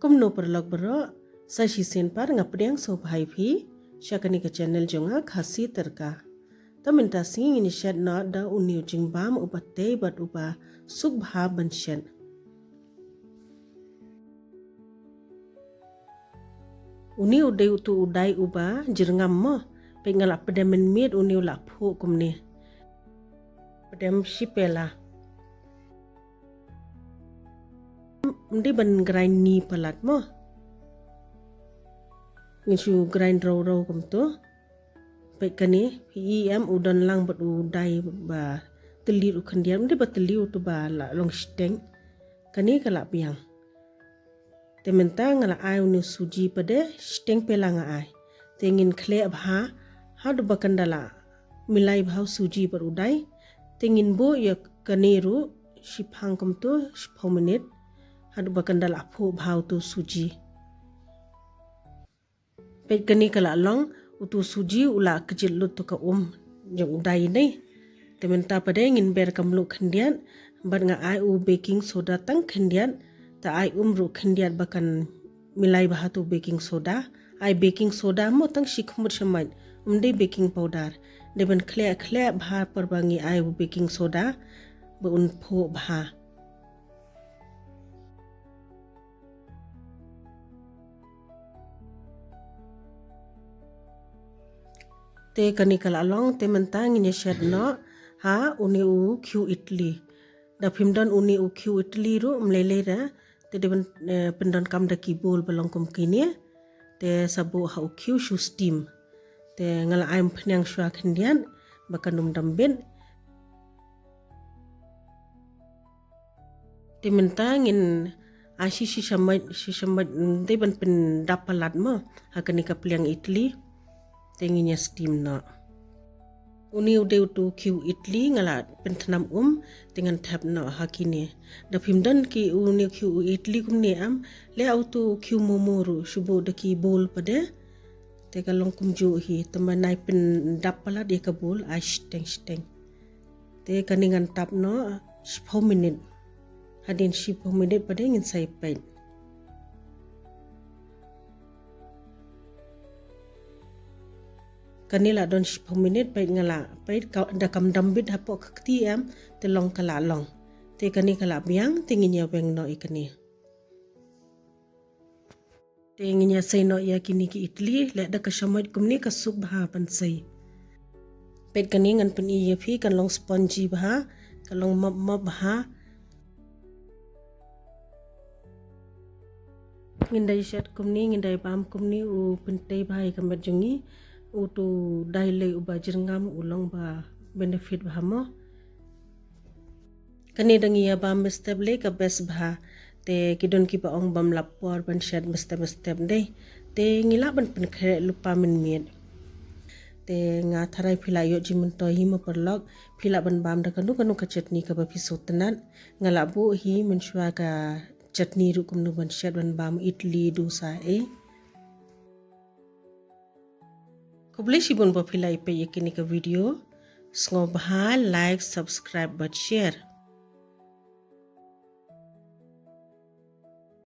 Kumno perlog bero sa shisen par Umphniang so bhai phi shakani ka channel jonga khasi terka taminta sing ini shet na da uniu jyngbam ubate bat uba suk bha ban shet uni udai utu udai uba jirngam mo pengal pedem mit uniu la phu kumni pedem shipela mdi ban grind ni palat mo ngisu grind raw kum to pe kani pem udan lang bat udai ba teli u khandiam mdi ba teli u to ba la long steng kani kala piang tementa ngala ai unu suji pade steng pelanga ai tengin khle bha ha do bakandala milai bhau suji par udai tengin bo ya kaneru shiphang kum to 10 minute hadu bakandala pho bhau to suji pe kani kala long utu suji ula kecil lut to ka jong udai nei tementa pade ngin ber kamlu khandian bat nga ai u baking soda tang khandian ta ai ru khandian bakan milai bah tu baking soda ai baking soda mo tang shikhmut shamai umdei baking powder deben khle bha parbangi ai u baking soda ba un pho bha te kani kala long te mentang ini shed no ha uni u kyu Italy da phimdan uni u kyu Italy ru mlele ra te deben pendon kam da ki bol balong kum kini te sabu ha u kyu shu steam te ngala aim Umphniang shwa khandian bakanum dambin te mentang in ashi shishamad deben pen dapalat mo hakani ka pliang Italy tenginya steam na uni ude utu kyu Italy ngala pentanam dengan tab na hakini da phimdan ki uni kyu Italy kumni am le auto kyu momoru shubo da ki bol pade te kalong kumju hi tamanai pen dapala de ka bol a steng te kaningan tap no 10 minute hadin 10 minute pade ngin sai pen kanila don 10 minute pai ngala pai da kam dambit hapo khakti am te long kala long te kani kala biang tinginya beng no ikani te nginya sei no ya kini ki Italy le da kashamait kumni ka suk bha pan sei pet kani ngan pen i phi kan long spongy bha kan long map bha ngindai shet kumni ngindai bam kumni u pentei bhai kamat jungi utu daile uba jirngam ulong ba benefit bahamo kani dangi ya bam stable ka best bha te kidon ki ba ong bam lapor ban shed step dei te ngila ban pen khe lupa min miet te nga tharai phila yo jimun to hi mo perlok phila ban bam da kanu ka chutney ka ba pisot tanan ngala bu hi mun shwa ka chutney ru kum nu ban shed ban bam idli dosa Kublai shibun ba philai pe yakini ka video sngo bha like subscribe but share